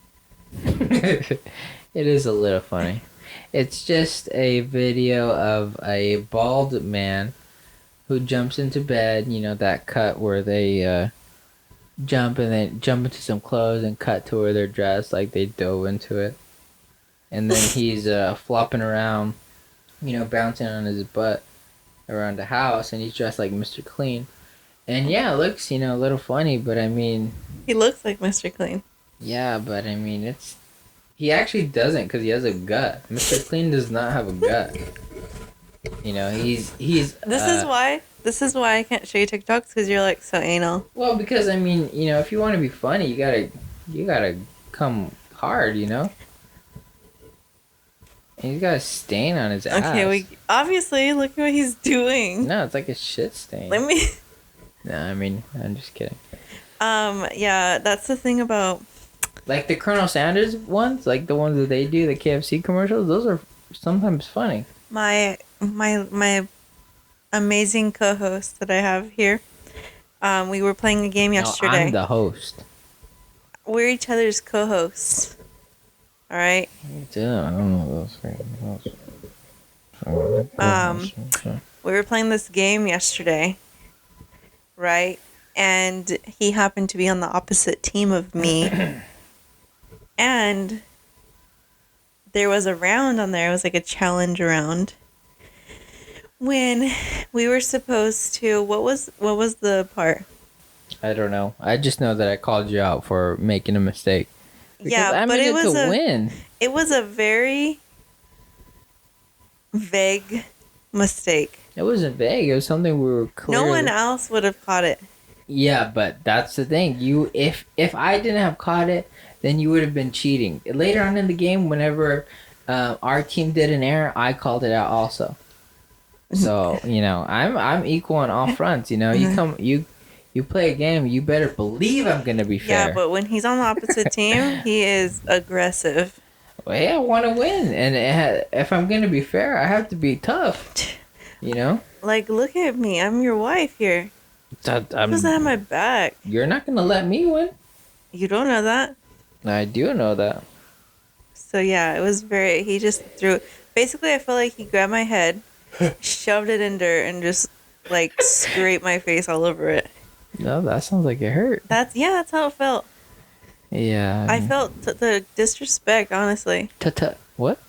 It is a little funny. It's just a video of a bald man who jumps into bed. You know that cut where they jump and then jump into some clothes and cut to where they're dressed like they dove into it. And then he's flopping around, you know, bouncing on his butt around the house, and he's dressed like Mr. Clean. And yeah, it looks, you know, a little funny, but I mean... He looks like Mr. Clean. Yeah, but I mean, it's... He actually doesn't, because he has a gut. Mr. Clean does not have a gut. You know, he's This is why I can't show you TikToks, because you're like so anal. Well, because I mean, you know, if you want to be funny, you gotta come hard, you know. And he's got a stain on his ass. Okay, obviously look at what he's doing. No, it's like a shit stain. Let me. No, I mean, I'm just kidding. Yeah, that's the thing about. Like the Colonel Sanders ones, like the ones that they do, the KFC commercials. Those are sometimes funny. My amazing co-host that I have here. We were playing a game yesterday. No, I'm the host. We're each other's co-hosts. All right. Yeah, I don't know those. We were playing this game yesterday, right? And he happened to be on the opposite team of me. And there was a round on there. It was like a challenge round when we were supposed to. What was the part? I don't know. I just know that I called you out for making a mistake because Yeah, I but needed to win. it was a very vague mistake. It wasn't vague. It was something we were No one clearly. else would have caught it. Yeah, but that's the thing. If I didn't have caught it, then you would have been cheating. Later on in the game, whenever our team did an error, I called it out also. So I'm equal on all fronts. You play a game. You better believe I'm gonna be Yeah, fair. but when he's on the opposite team, he is aggressive. Well, yeah, I want to win, and if I'm gonna be fair, I have to be tough. You know. Like, look at me. I'm your wife here. So He doesn't have my back. You're not gonna let me win. You don't know that. I do know that. So yeah, it was very. He just threw. Basically, I felt like he grabbed my head, shoved it in dirt, and just like scraped my face all over it. No, that sounds like it hurt. That's how it felt. Yeah. I felt the disrespect, honestly. What?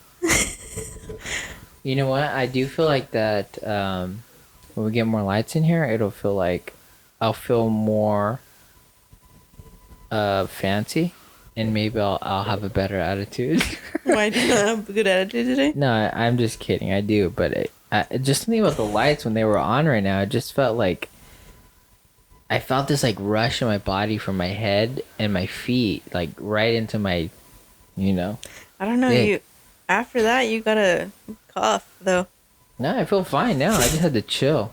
You know what? I do feel like that when we get more lights in here, it'll feel like I'll feel more fancy, and maybe I'll have a better attitude. Why do you not have a good attitude today? No, I'm just kidding. I do, but just something about the lights when they were on right now. It just felt like I felt this like rush in my body from my head and my feet, like right into my, I don't know. Yeah. You after that you gotta cough though. No, I feel fine now. I just had to chill.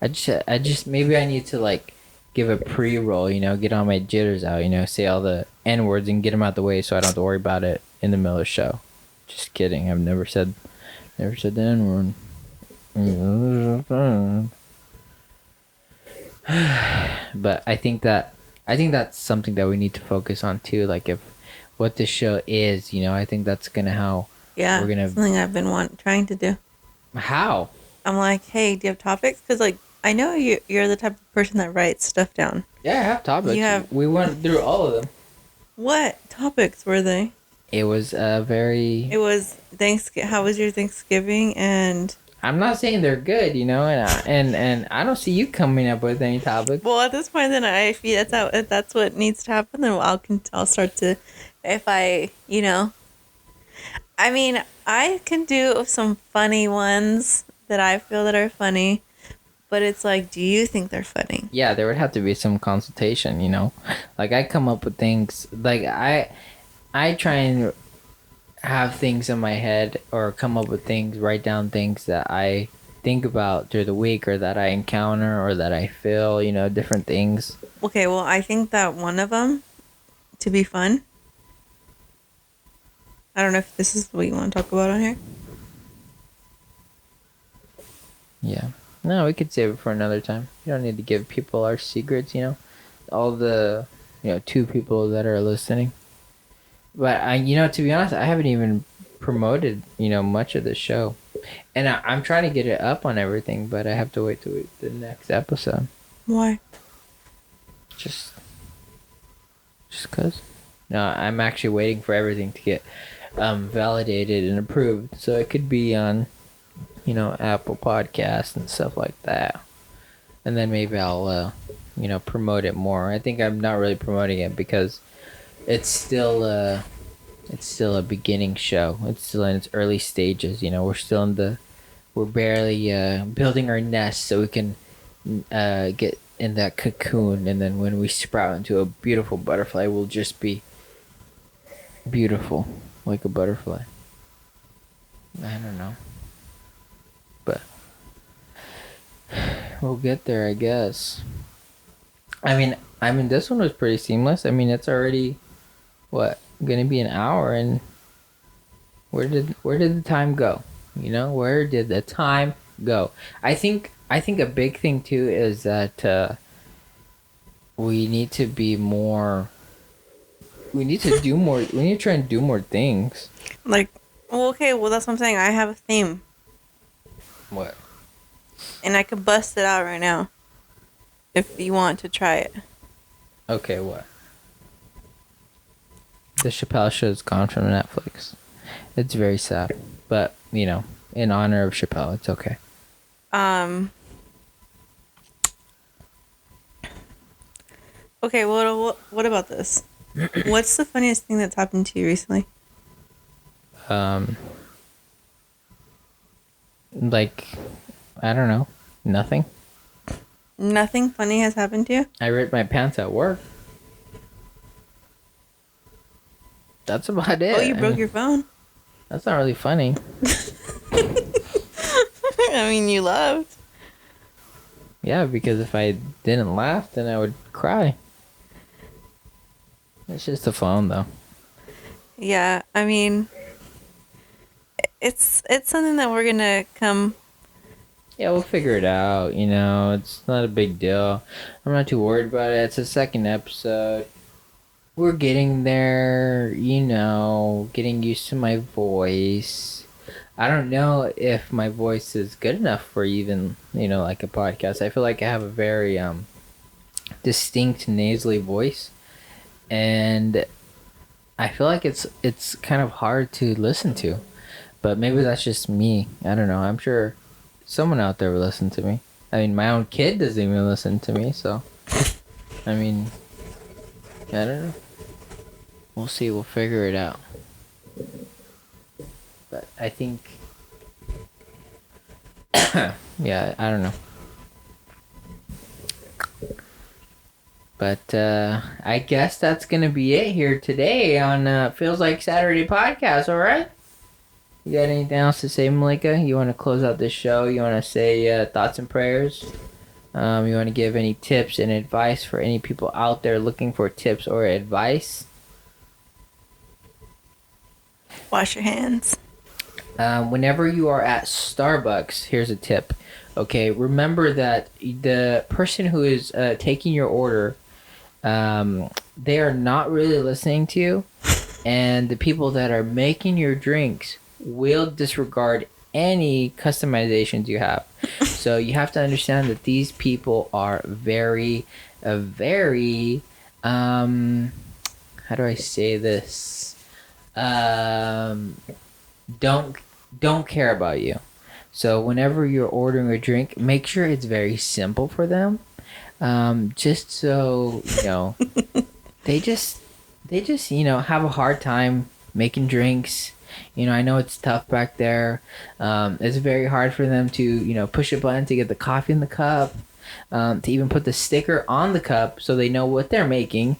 I just maybe I need to like give a pre-roll, get all my jitters out, say all the N words and get them out the way so I don't have to worry about it in the middle of the show. Just kidding. I've never said the N word. But I think that's something that we need to focus on too. Like if what this show is, I think that's gonna how Yeah, we're gonna something I've been trying to do. how. I'm like, hey, do you have topics? Because like I know you're the type of person that writes stuff down. Yeah, I have topics. You have- We went through all of them. What topics were they? It was very. It was Thanksgiving. How was your Thanksgiving? And I'm not saying they're good, and I don't see you coming up with any topics. well, at this point, then I feel if that's what needs to happen. Then I'll start to, if I I mean, I can do some funny ones that I feel that are funny, but it's like, do you think they're funny? Yeah, there would have to be some consultation, Like I come up with things like I try and have things in my head or come up with things, write down things that I think about through the week or that I encounter or that I feel, different things. Okay, well, I think that one of them, to be fun. I don't know if this is what you want to talk about on here. Yeah. No, we could save it for another time. You don't need to give people our secrets, all the, 2 people that are listening. But to be honest, I haven't even promoted, much of the show. And I'm trying to get it up on everything, but I have to wait till the next episode. Why? Just cause. No, I'm actually waiting for everything to get validated and approved, so it could be on, Apple Podcasts and stuff like that. And then maybe I'll, promote it more. I think I'm not really promoting it because it's still a beginning show. It's still in its early stages. We're barely building our nest so we can get in that cocoon, and then when we sprout into a beautiful butterfly, we'll just be beautiful like a butterfly. I don't know, but we'll get there, I guess. I mean, this one was pretty seamless. I mean, it's already gonna be an hour, and where did the time go? Where did the time go? I think a big thing too is that we need to be more. We need to do more. We need to try and do more things. Like, well, okay, well, that's what I'm saying. I have a theme, What? and I could bust it out right now if you want to try it. Okay, what? The Chappelle Show's gone from Netflix. It's very sad, but in honor of Chappelle, it's okay. Um. Okay. What about this? What's the funniest thing that's happened to you recently? Um, like, I don't know, nothing. Nothing funny has happened to you? I ripped my pants at work. That's about Oh, it. you I broke mean, your phone. that's not really funny. I mean, you loved. Yeah, because if I didn't laugh, then I would cry. It's just a phone, though. Yeah, I mean, it's something that we're gonna come. Yeah, we'll figure it out. It's not a big deal. I'm not too worried about it. It's the second episode. We're getting there, getting used to my voice. I don't know if my voice is good enough for even, like a podcast. I feel like I have a very distinct nasally voice, and I feel like it's kind of hard to listen to. But maybe that's just me. I don't know. I'm sure someone out there will listen to me. I mean, my own kid doesn't even listen to me, so I mean, I don't know. We'll see. We'll figure it out. But I think, yeah, I don't know. But I guess that's gonna be it here today on Feels Like Saturday podcast. All right. You got anything else to say, Malika? You want to close out this show? You want to say thoughts and prayers? You want to give any tips and advice for any people out there looking for tips or advice? Wash your hands. Whenever you are at Starbucks, here's a tip. Okay, remember that the person who is taking your order, they are not really listening to you, and the people that are making your drinks will disregard any customizations you have. So you have to understand that these people are very, very, how do I say this? Don't don't care about you. So whenever you're ordering a drink, make sure it's very simple for them. Just so they just have a hard time making drinks. I know it's tough back there. It's very hard for them to push a button to get the coffee in the cup, to even put the sticker on the cup so they know what they're making.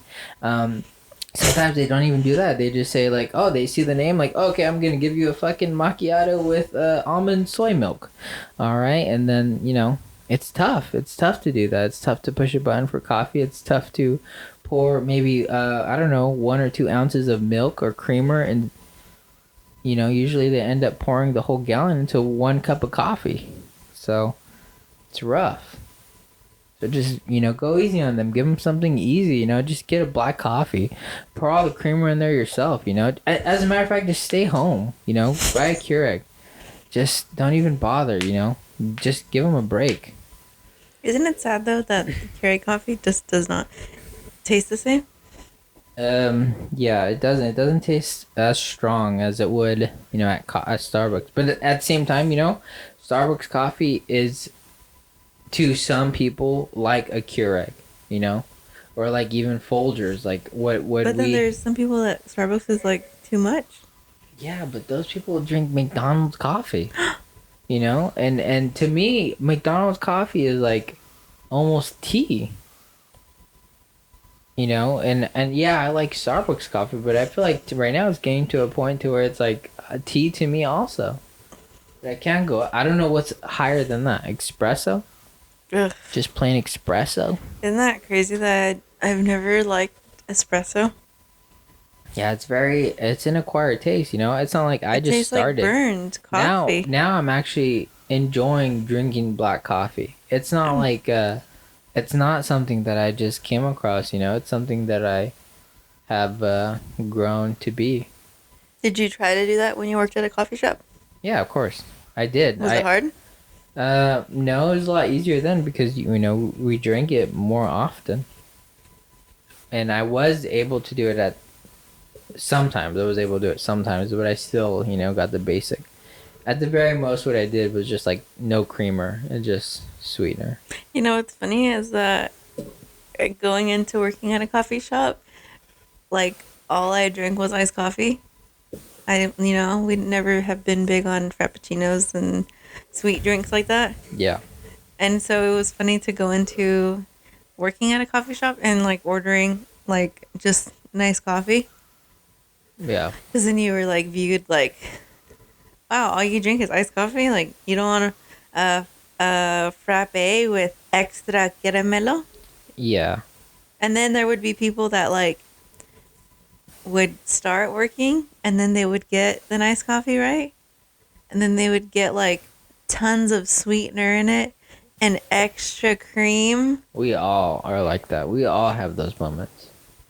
Sometimes they don't even do that. They just say like, oh, they see the name like, okay, I'm gonna give you a fucking macchiato with almond soy milk, all right, and then it's tough. It's tough to do that. It's tough to push a button for coffee. It's tough to pour maybe I don't know 1 or 2 ounces of milk or creamer, and usually they end up pouring the whole gallon into 1 cup of coffee. So it's rough. So just, go easy on them. Give them something easy, just get a black coffee. Pour all the creamer in there yourself, As a matter of fact, just stay home, buy a Keurig. Just don't even bother, Just give them a break. Isn't it sad though that Keurig coffee just does not taste the same? Yeah, it doesn't. It doesn't taste as strong as it would, at Starbucks. But at the same time, Starbucks coffee is to some people like a Keurig, or like even Folgers. Like what But then there's some people that Starbucks is like too much. Yeah, but those people drink McDonald's coffee, and to me, McDonald's coffee is like almost tea. And yeah, I like Starbucks coffee, but I feel like right now it's getting to a point to where it's like a tea to me also. But I can't go. I don't know what's higher than that. Espresso? Ugh. Just plain espresso? Isn't that crazy that I've never liked espresso? Yeah, it's an acquired taste, It's not like I It just tastes started. like burned coffee. Now I'm actually enjoying drinking black coffee. It's not like it's not something that I just came across, It's something that I have grown to be. Did you try to do that when you worked at a coffee shop? Yeah, of course. I did. Was it hard? No, it was a lot easier then because we drank it more often. And I was able to do it at sometimes I was able to do it sometimes, but I still, got the basic. At the very most, what I did was just like no creamer and just sweetener. You know what's funny is that going into working at a coffee shop, like all I drank was iced coffee. We never have been big on frappuccinos and sweet drinks like that. Yeah. And so it was funny to go into working at a coffee shop and like ordering like just nice coffee. Yeah. Because then you were like viewed like, wow, all you drink is iced coffee? Like you don't want a frappe with extra caramelo? Yeah. And then there would be people that like would start working and then they would get the nice coffee, right? And then they would get like tons of sweetener in it and extra cream. We all are like that. We all have those moments.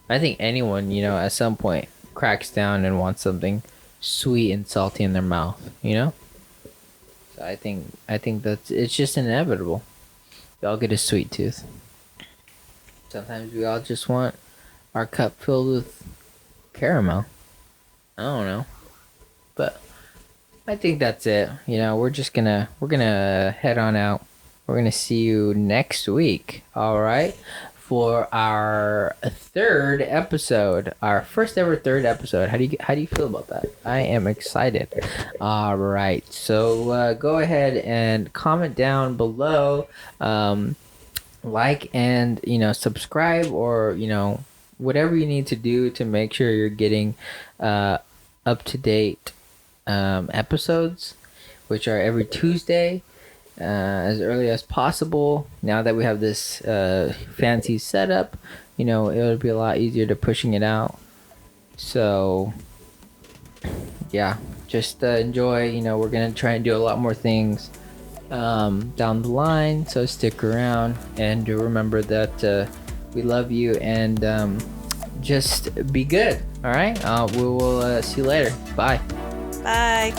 I think anyone, at some point cracks down and wants something sweet and salty in their mouth. So I think that's it's just inevitable. We all get a sweet tooth. Sometimes we all just want our cup filled with caramel. I don't know. But I think that's it. We're gonna head on out. We're gonna see you next week. All right, for our third episode, our first ever third episode. How do you feel about that? I am excited. All right, so go ahead and comment down below, like and subscribe, or whatever you need to do to make sure you're getting up to date episodes, which are every Tuesday, as early as possible. Now that we have this fancy setup, it'll be a lot easier to pushing it out. So, yeah, just enjoy. We're gonna try and do a lot more things down the line. So stick around and remember that we love you and just be good. All right. We will see you later. Bye. Bye.